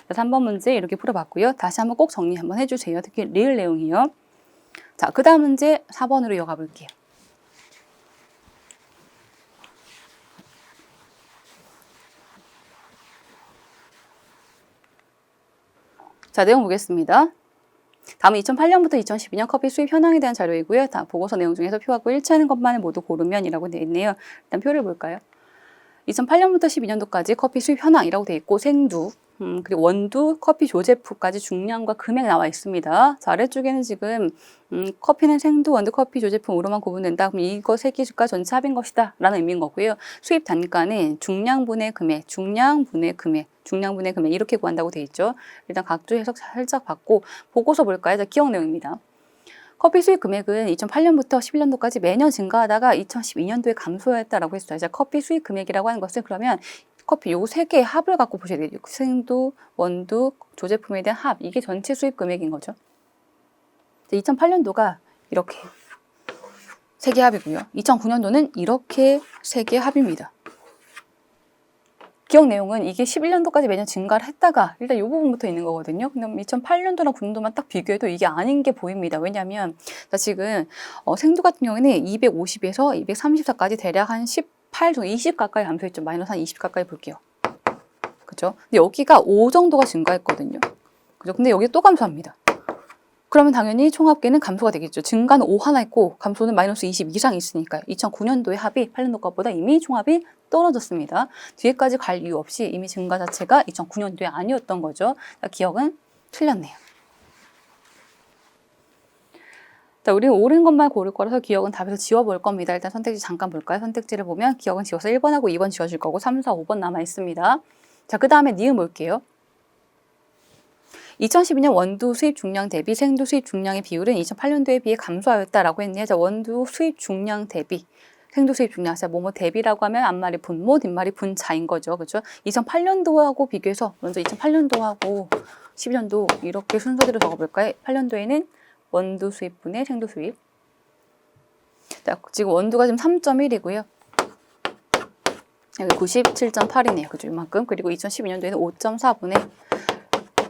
자, 3번 문제 이렇게 풀어봤고요. 다시 한번 꼭 정리 한번 해주세요. 특히 리을 내용이요. 자, 그 다음 문제 4번으로 이어가 볼게요. 자, 내용 보겠습니다. 다음은 2008년부터 2012년 커피 수입 현황에 대한 자료이고요. 다 보고서 내용 중에서 표하고 일치하는 것만을 모두 고르면이라고 되어 있네요. 일단 표를 볼까요? 2008년부터 12년도까지 커피 수입 현황이라고 되어 있고 생두, 그리고 원두, 커피 조제품까지 중량과 금액 나와 있습니다. 자, 아래쪽에는 지금 커피는 생두, 원두, 커피 조제품으로만 구분된다. 그럼 이거 세 개 주가 전체 합인 것이다 라는 의미인 거고요. 수입 단가는 중량분의 금액, 중량분의 금액, 중량분의 금액 이렇게 구한다고 돼 있죠. 일단 각주 해석 살짝 받고 보고서 볼까요? 자, 기억 내용입니다. 커피 수입 금액은 2008년부터 11년도까지 매년 증가하다가 2012년도에 감소했다라고 했어요. 자, 커피 수입 금액이라고 하는 것은 그러면 커피 요 세 개의 합을 갖고 보셔야 돼요. 생두, 원두, 조제품에 대한 합. 이게 전체 수입 금액인 거죠. 2008년도가 이렇게 세 개 합이고요. 2009년도는 이렇게 세 개 합입니다. 기억 내용은 이게 11년도까지 매년 증가를 했다가 일단 이 부분부터 있는 거거든요. 근데 2008년도랑 9년도만 딱 비교해도 이게 아닌 게 보입니다. 왜냐하면 지금 생두 같은 경우에는 250에서 234까지 대략 한 18 정도, 20 가까이 감소했죠. 마이너스 한 20 가까이 볼게요. 그죠? 근데 여기가 5 정도가 증가했거든요. 그죠? 근데 여기 또 감소합니다. 그러면 당연히 총합계는 감소가 되겠죠. 증가는 5 하나 있고 감소는 마이너스 20 이상 있으니까요. 2009년도의 합이 8년도 것보다 이미 총합이 떨어졌습니다. 뒤에까지 갈 이유 없이 이미 증가 자체가 2009년도에 아니었던 거죠. 기억은 틀렸네요. 자, 우리 옳은 것만 고를 거라서 기억은 답에서 지워볼 겁니다. 일단 선택지 잠깐 볼까요? 선택지를 보면 기억은 지워서 1번하고 2번 지워질 거고 3, 4, 5번 남아있습니다. 자, 그 다음에 니은 볼게요. 2012년 원두 수입 중량 대비 생두 수입 중량의 비율은 2008년도에 비해 감소하였다라고 했네요. 자, 원두 수입 중량 대비 생두 수입 중량. 자, 뭐뭐 대비라고 하면 앞말이 분모, 뒷말이 분자인 거죠. 그렇죠? 2008년도하고 비교해서 먼저 2008년도하고 12년도 이렇게 순서대로 적어볼까요? 8년도에는 원두 수입분의 생두 수입. 자, 지금 원두가 지금 3.1이고요. 여기 97.8이네요. 그죠? 이만큼. 그리고 2012년도에는 5.4분의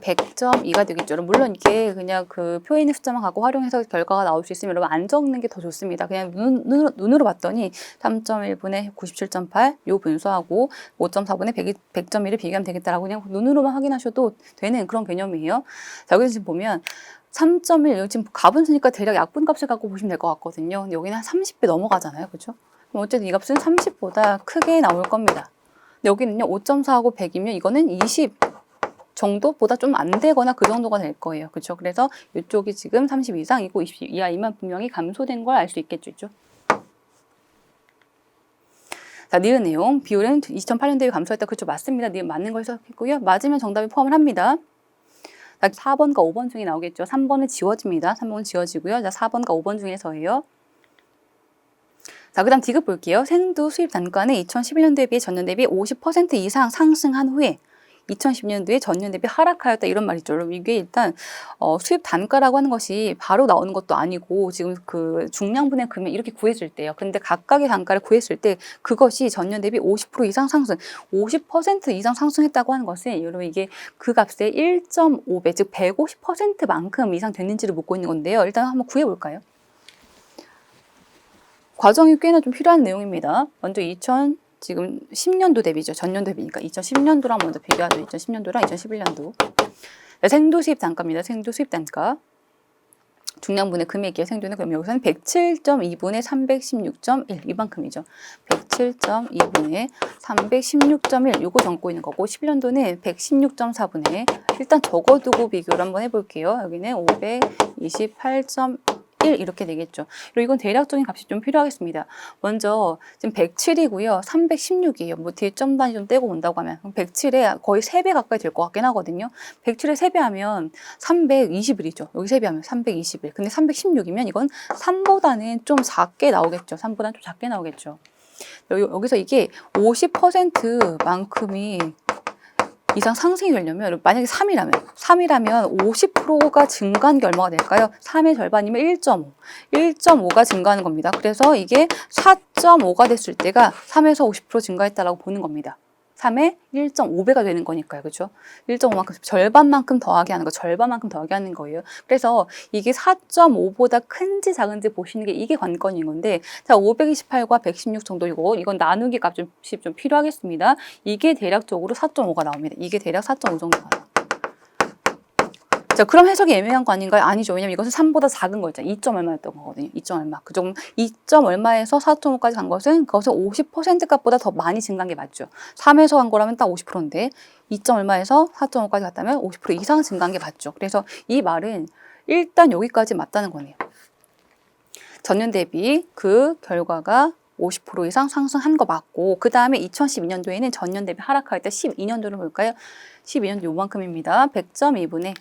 100.2가 되겠죠. 물론 이게 그냥 그 표현의 숫자만 갖고 활용해서 결과가 나올 수 있으면 여러분 안 적는 게 더 좋습니다. 그냥 눈으로 봤더니 3.1분의 97.8 요 분수하고 5.4분의 100.1을 비교하면 되겠다라고 그냥 눈으로만 확인하셔도 되는 그런 개념이에요. 자, 여기서 지금 보면 3.1 지금 가분수니까 대략 약분값을 갖고 보시면 될 것 같거든요. 근데 여기는 한 30배 넘어가잖아요. 그렇죠? 그럼 어쨌든 이 값은 30보다 크게 나올 겁니다. 근데 여기는요. 5.4하고 100이면 이거는 20 정도보다 좀 안 되거나 그 정도가 될 거예요. 그렇죠? 그래서 이쪽이 지금 30 이상이고 20 이하이면 분명히 감소된 걸 알 수 있겠죠. 자, 니은 내용. 비율은 2008년도에 감소했다. 그렇죠? 맞습니다. 니은 맞는 걸 해석했고요. 맞으면 정답이 포함을 합니다. 자, 4번과 5번 중에 나오겠죠. 3번은 지워집니다. 3번은 지워지고요. 자, 4번과 5번 중에서예요. 자, 그 다음 디귿 볼게요. 생두 수입 단가는 2011년도에 비해 전년 대비 50% 이상 상승한 후에 2010년도에 전년 대비 하락하였다 이런 말이죠. 여러분 이게 일단 수입 단가라고 하는 것이 바로 나오는 것도 아니고 지금 그 중량분의 금액 이렇게 구했을 때요. 근데 각각의 단가를 구했을 때 그것이 전년 대비 50% 이상 상승, 50% 이상 상승했다고 하는 것은 여러분 이게 그 값의 1.5배, 즉 150%만큼 이상 됐는지를 묻고 있는 건데요. 일단 한번 구해볼까요? 과정이 꽤나 좀 필요한 내용입니다. 먼저 지금 10년도 대비죠. 전년도 대비니까 2010년도랑 먼저 비교하죠. 2010년도랑 2011년도. 생두 수입 단가입니다. 생두 수입 단가. 중량분의 금액이에요. 생두는 그럼 여기서는 107.2분의 316.1 이만큼이죠. 107.2분의 316.1 요거 적고 있는 거고 11년도는 116.4분의 일단 적어두고 비교를 한번 해볼게요. 여기는 528.1 이렇게 되겠죠. 그리고 이건 대략적인 값이 좀 필요하겠습니다. 먼저 지금 107이고요. 316이에요. 뭐 뒤에 점 단위 좀 떼고 온다고 하면 107에 거의 3배 가까이 될 것 같긴 하거든요. 107에 3배 하면 321이죠. 여기 3배 하면 321. 근데 316이면 이건 3보다는 좀 작게 나오겠죠. 3보다는 좀 작게 나오겠죠. 여기서 이게 50%만큼이 이상 상승이 되려면 만약에 3이라면 50%가 증가한 게 얼마가 될까요? 3의 절반이면 1.5. 1.5가 증가하는 겁니다. 그래서 이게 4.5가 됐을 때가 3에서 50% 증가했다라고 보는 겁니다. 3의 1.5배가 되는 거니까요. 그렇죠? 1.5만큼 절반만큼 더하게 하는 거, 절반만큼 더하게 하는 거예요. 그래서 이게 4.5보다 큰지 작은지 보시는 게 이게 관건인 건데 자, 528과 116 정도이고 이건 나누기 값이 좀 필요하겠습니다. 이게 대략적으로 4.5가 나옵니다. 이게 대략 4.5 정도가 나와요. 자, 그럼 해석이 애매한 거 아닌가요? 아니죠. 왜냐면 이것은 3보다 작은 거였잖아요. 2점 얼마였던 거거든요. 2점 얼마. 그 정도 2점 얼마에서 4.5까지 간 것은 그것은 50% 값보다 더 많이 증가한 게 맞죠. 3에서 간 거라면 딱 50%인데 2점 얼마에서 4.5까지 갔다면 50% 이상 증가한 게 맞죠. 그래서 이 말은 일단 여기까지 맞다는 거네요. 전년 대비 그 결과가 50% 이상 상승한 거 맞고, 그 다음에 2012년도에는 전년 대비 하락할 때 12년도를 볼까요? 12년도 요만큼입니다. 100.2분의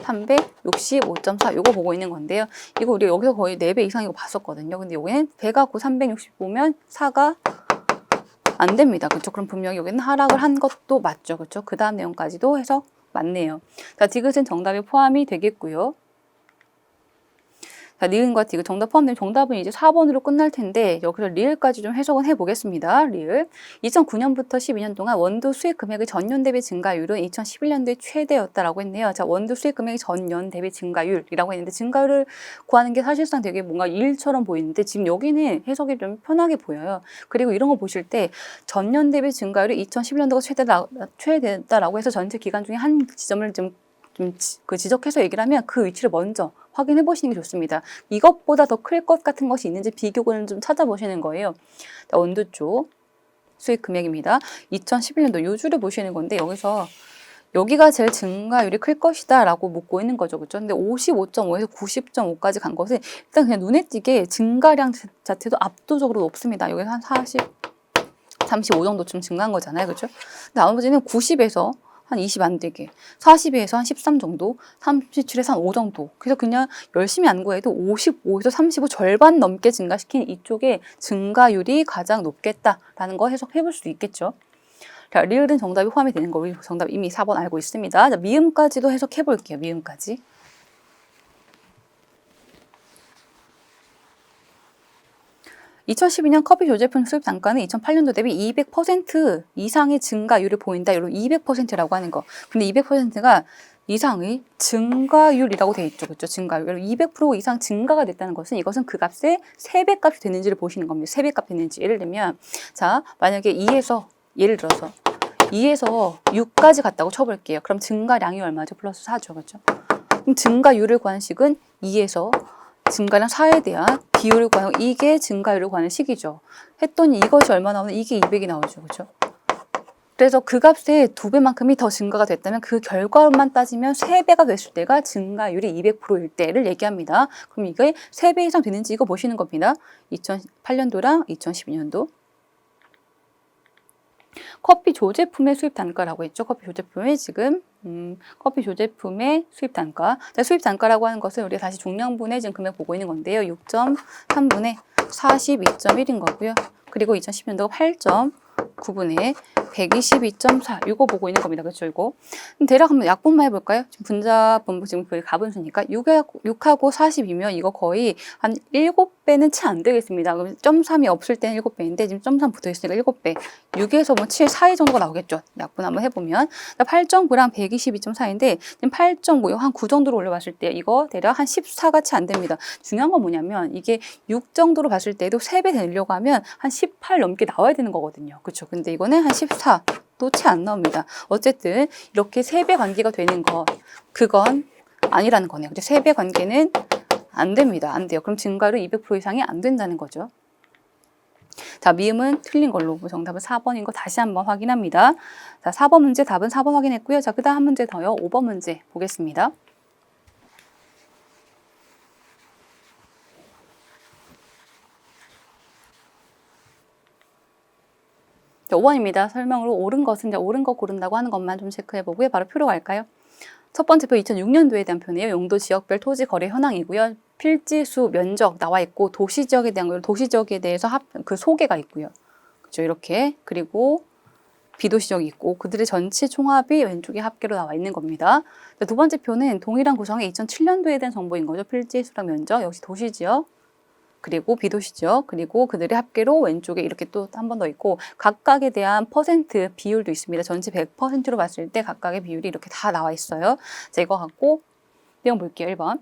365.4 요거 보고 있는 건데요. 이거 우리가 여기서 거의 4배 이상 이거 봤었거든요. 근데 여기는 배가 365면 4가 안 됩니다. 그렇죠? 그럼 분명히 여기는 하락을 한 것도 맞죠. 그렇죠? 그 다음 내용까지도 해석 맞네요. 자, 디귿은 정답에 포함이 되겠고요. 자, 니은과 디귿 정답 포함되면 정답은 이제 4번으로 끝날 텐데 여기서 리을까지 좀 해석은 해보겠습니다. 리을. 2009년부터 12년 동안 원두 수익 금액의 전년 대비 증가율은 2011년도에 최대였다라고 했네요. 자, 원두 수익 금액의 전년 대비 증가율이라고 했는데 증가율을 구하는 게 사실상 되게 뭔가 일처럼 보이는데 지금 여기는 해석이 좀 편하게 보여요. 그리고 이런 거 보실 때 전년 대비 증가율이 2011년도가 최대다라고 해서 전체 기간 중에 한 지점을 좀 지적해서 얘기를 하면 그 위치를 먼저 확인해 보시는 게 좋습니다. 이것보다 더 클 것 같은 것이 있는지 비교군을 좀 찾아보시는 거예요. 자, 원두 쪽 수익 금액입니다. 2011년도 요 줄을 보시는 건데 여기서 여기가 제일 증가율이 클 것이다 라고 묻고 있는 거죠. 그렇죠? 근데 55.5에서 90.5까지 간 것은 일단 그냥 눈에 띄게 증가량 자체도 압도적으로 높습니다. 여기 한 40, 35 정도쯤 증가한 거잖아요. 그렇죠? 나머지는 90에서 한 20 안 되게, 42에서 한 13 정도, 37에서 한 5 정도. 그래서 그냥 열심히 안 구해도 55에서 35 절반 넘게 증가시킨 이쪽에 증가율이 가장 높겠다라는 거 해석해 볼 수 있겠죠. 자, 리을은 정답이 포함이 되는 거, 우리 정답 이미 4번 알고 있습니다. 자, 미음까지도 해석해 볼게요. 미음까지. (2012년) 커피 조제품 수입 단가는 2008년도 대비 200% 이상의 증가율을 보인다. 이런 200%라고 하는 거. 근데 200%가 이상의 증가율이라고 돼 있죠. 그렇죠? 증가율. 200% 이상 증가가 됐다는 것은 이것은 그 값의 3배 값이 됐는지를 보시는 겁니다. 3배 값 됐는지. 예를 들면 자, 만약에 2에서 예를 들어서 2에서 6까지 갔다고 쳐볼게요. 그럼 증가량이 얼마죠? 플러스 4죠. 그렇죠? 그럼 증가율을 구하는 식은 2에서 증가량 4에 대한 비율을 구하는 이게 증가율을 구하는 식이죠. 했더니 이것이 얼마 나오나? 이게 200이 나오죠. 그렇죠? 그래서 그 값의 2배만큼이 더 증가가 됐다면 그 결과만 따지면 3배가 됐을 때가 증가율이 200%일 때를 얘기합니다. 그럼 이게 3배 이상 되는지 이거 보시는 겁니다. 2008년도랑 2012년도. 커피 조제품의 수입 단가라고 했죠. 커피 조제품의 지금 커피 조제품의 수입 단가. 자, 수입 단가라고 하는 것은 우리가 다시 중량분의 지금 금액 보고 있는 건데요. 6.3분의 42.1인 거고요. 그리고 2010년도가 8.9분의 122.4 이거 보고 있는 겁니다. 그렇죠? 이거. 그럼 대략 한번 약분만 해볼까요? 지금 분자분모 지금 거의 가분수니까 6하고 40이면 이거 거의 한 7배는 채 안 되겠습니다. 그럼 0.3이 없을 때는 7배인데 지금 0.3 붙어 있으니까 7배. 6에서 뭐 7 사이 정도가 나오겠죠. 약분 한번 해보면 8.9랑 122.4인데 지금 8.5, 한 9 정도로 올려봤을 때 이거 대략 한 14가 채 안 됩니다. 중요한 건 뭐냐면 이게 6 정도로 봤을 때도 3배 되려고 하면 한 18 넘게 나와야 되는 거거든요. 그렇죠? 근데 이거는 한 14도 채 안 나옵니다. 어쨌든 이렇게 3배 관계가 되는 것 그건 아니라는 거네요. 3배 관계는 안 됩니다. 안 돼요. 그럼 증가율은 200% 이상이 안 된다는 거죠. 자, 미음은 틀린 걸로 정답은 4번인 거 다시 한번 확인합니다. 자, 4번 문제 답은 4번 확인했고요. 자, 그 다음 한 문제 더요. 5번 문제 보겠습니다. 자, 5번입니다. 설명으로 옳은 것은 이제 옳은 거 고른다고 하는 것만 좀 체크해 보고요. 바로 표로 갈까요? 첫 번째 표 2006년도에 대한 표네요. 용도 지역별 토지 거래 현황이고요. 필지수 면적 나와 있고 도시 지역에 대한 도시 지역에 대해서 그 소개가 있고요. 그렇죠? 이렇게. 그리고 비도시 지역이 있고 그들의 전체 총합이 왼쪽에 합계로 나와 있는 겁니다. 두 번째 표는 동일한 구성의 2007년도에 대한 정보인 거죠. 필지수랑 면적 역시 도시 지역. 그리고 비도시 지역, 그리고 그들의 합계로 왼쪽에 이렇게 또 한 번 더 있고 각각에 대한 퍼센트 비율도 있습니다. 전체 100%로 봤을 때 각각의 비율이 이렇게 다 나와 있어요. 자, 이거 갖고 내용 볼게요. 1번.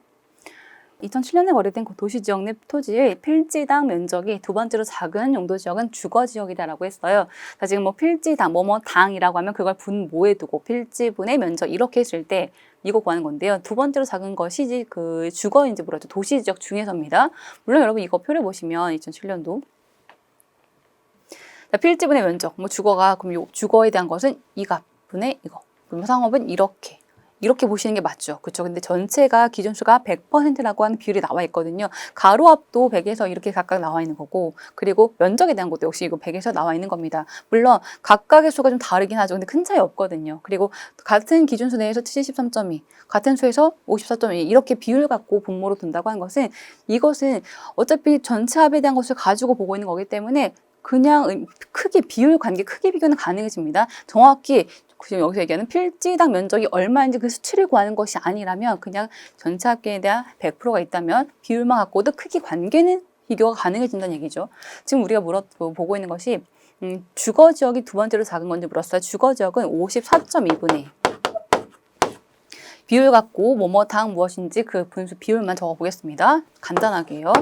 2007년에 거래된 도시지역 내 토지의 필지당 면적이 두 번째로 작은 용도지역은 주거지역이다라고 했어요. 자, 지금 뭐 필지당, 뭐뭐당이라고 하면 그걸 분모에 두고 필지분의 면적 이렇게 했을 때 이거 구하는 건데요. 두 번째로 작은 것이 그 주거인지 모르죠. 도시지역 중에서입니다. 물론 여러분 이거 표를 보시면 2007년도 필지분의 면적, 뭐 주거가 그럼 요 주거에 대한 것은 이 값분의 이거. 그럼 상업은 이렇게 보시는 게 맞죠. 그렇죠. 근데 전체가 기준수가 100%라고 하는 비율이 나와 있거든요. 가로 앞도 100에서 이렇게 각각 나와 있는 거고, 그리고 면적에 대한 것도 역시 이거 100에서 나와 있는 겁니다. 물론 각각의 수가 좀 다르긴 하죠. 근데 큰 차이 없거든요. 그리고 같은 기준수 내에서 73.2, 같은 수에서 54.2 이렇게 비율 갖고 분모로 둔다고 하는 것은 이것은 어차피 전체 합에 대한 것을 가지고 보고 있는 거기 때문에 그냥 크게 비율 관계 크게 비교는 가능해집니다. 정확히 지금 여기서 얘기하는 필지당 면적이 얼마인지 그 수치를 구하는 것이 아니라면 그냥 전체 합계에 대한 100%가 있다면 비율만 갖고도 크게 관계는 비교가 가능해진다는 얘기죠. 지금 우리가 보고 있는 것이 주거지역이 두 번째로 작은 건지 물었어요. 주거지역은 54.2분의 1. 비율 갖고 뭐뭐당 무엇인지 그 분수 비율만 적어보겠습니다. 간단하게요.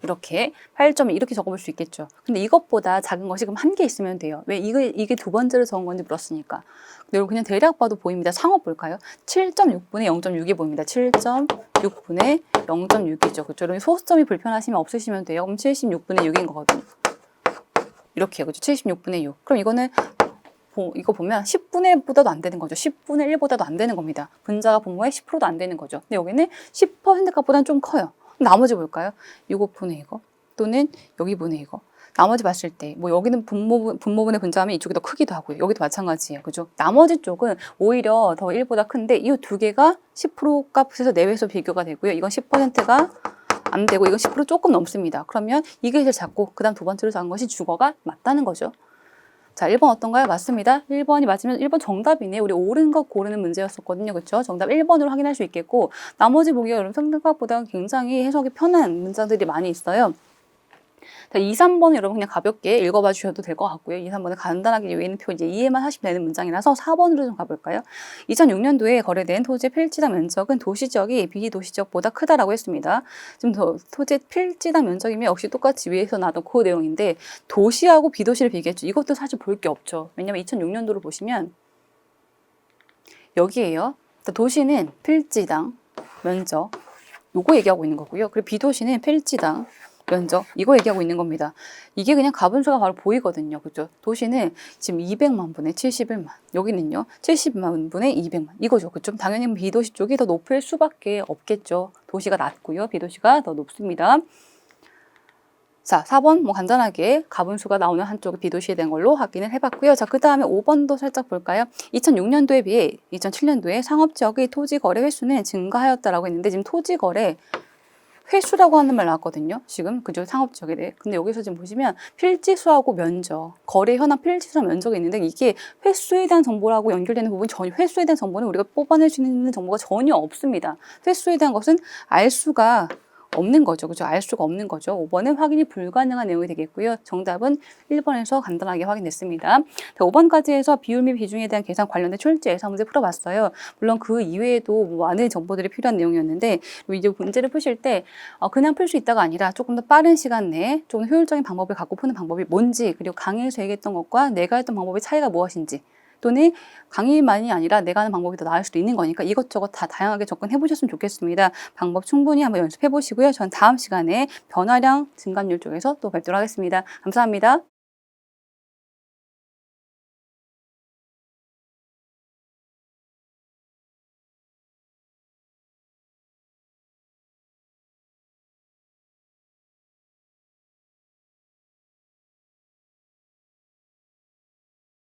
이렇게 8.2 이렇게 적어볼 수 있겠죠. 근데 이것보다 작은 것이 그럼 한 개 있으면 돼요. 왜 이게 두 번째로 적은 건지 물었으니까. 근데 여러분 그냥 대략 봐도 보입니다. 상업 볼까요? 7.6분의 0.6이 보입니다. 7.6분의 0.6이죠. 그렇죠? 여러분 소수점이 불편하시면 없으시면 돼요. 그럼 76분의 6인 거거든요. 이렇게요. 그렇죠? 76분의 6. 그럼 이거는 이거 보면 10분의 1보다도 안 되는 거죠. 10분의 1보다도 안 되는 겁니다. 분자가 분모의 10%도 안 되는 거죠. 근데 여기는 10% 값보다는 좀 커요. 나머지 볼까요? 이거 분의 이거 또는 여기 분의 이거. 나머지 봤을 때 뭐 여기는 분모분의 분자하면 이쪽이 더 크기도 하고요. 여기도 마찬가지예요. 그죠? 나머지 쪽은 오히려 더 1보다 큰데 이 두 개가 10% 값에서 내외에서 비교가 되고요. 이건 10%가 안 되고 이건 10% 조금 넘습니다. 그러면 이게 제일 작고 그 다음 두 번째로 작은 것이 주거가 맞다는 거죠. 자, 1번 어떤가요? 맞습니다. 1번이 맞으면 1번 정답이네. 우리 옳은 것 고르는 문제였었거든요. 그렇죠? 정답 1번으로 확인할 수 있겠고 나머지 보기가 여러분 생각보다 굉장히 해석이 편한 문장들이 많이 있어요. 자, 2, 3번은 여러분 그냥 가볍게 읽어봐 주셔도 될 것 같고요. 2, 3번은 간단하게 위에 있는 표 이제 이해만 하시면 되는 문장이라서 4번으로 좀 가볼까요? 2006년도에 거래된 토지 필지당 면적은 도시지역이 비도시지역보다 크다라고 했습니다. 지금 토지 필지당 면적이면 역시 똑같이 위에서 나왔던 그 내용인데 도시하고 비도시를 비교했죠. 이것도 사실 볼 게 없죠. 왜냐면 2006년도를 보시면 여기에요. 도시는 필지당 면적 요거 얘기하고 있는 거고요. 그리고 비도시는 필지당 면적 이거 얘기하고 있는 겁니다. 이게 그냥 가분수가 바로 보이거든요. 그죠? 도시는 지금 200만 분의 71만 여기는요 70만 분의 200만 이거죠. 그죠? 당연히 비도시 쪽이 더 높을 수밖에 없겠죠. 도시가 낮고요. 비도시가 더 높습니다. 자, 4번 뭐 간단하게 가분수가 나오는 한쪽의 비도시에 대한 걸로 확인을 해봤고요. 자, 그 다음에 5번도 살짝 볼까요? 2006년도에 비해 2007년도에 상업지역의 토지 거래 횟수는 증가하였다라고 했는데 지금 토지 거래 횟수라고 하는 말 나왔거든요. 지금 그죠? 상업지역에 대해. 근데 여기서 지금 보시면 필지수하고 면적, 거래 현황 필지수랑 면적이 있는데 이게 횟수에 대한 정보라고 연결되는 부분이 전혀 횟수에 대한 정보는 우리가 뽑아낼 수 있는 정보가 전혀 없습니다. 횟수에 대한 것은 알 수가 없는 거죠. 그죠? 알 수가 없는 거죠. 5번은 확인이 불가능한 내용이 되겠고요. 정답은 1번에서 간단하게 확인됐습니다. 5번까지 해서 비율 및 비중에 대한 계산 관련된 출제 예상 문제 풀어봤어요. 물론 그 이외에도 많은 정보들이 필요한 내용이었는데 이제 문제를 푸실 때 그냥 풀 수 있다가 아니라 조금 더 빠른 시간 내에 좀 효율적인 방법을 갖고 푸는 방법이 뭔지 그리고 강의에서 얘기했던 것과 내가 했던 방법의 차이가 무엇인지 또는 강의만이 아니라 내가 하는 방법이 더 나을 수도 있는 거니까 이것저것 다 다양하게 접근해 보셨으면 좋겠습니다. 방법 충분히 한번 연습해 보시고요. 전 다음 시간에 변화량 증감률 쪽에서 또 뵙도록 하겠습니다. 감사합니다.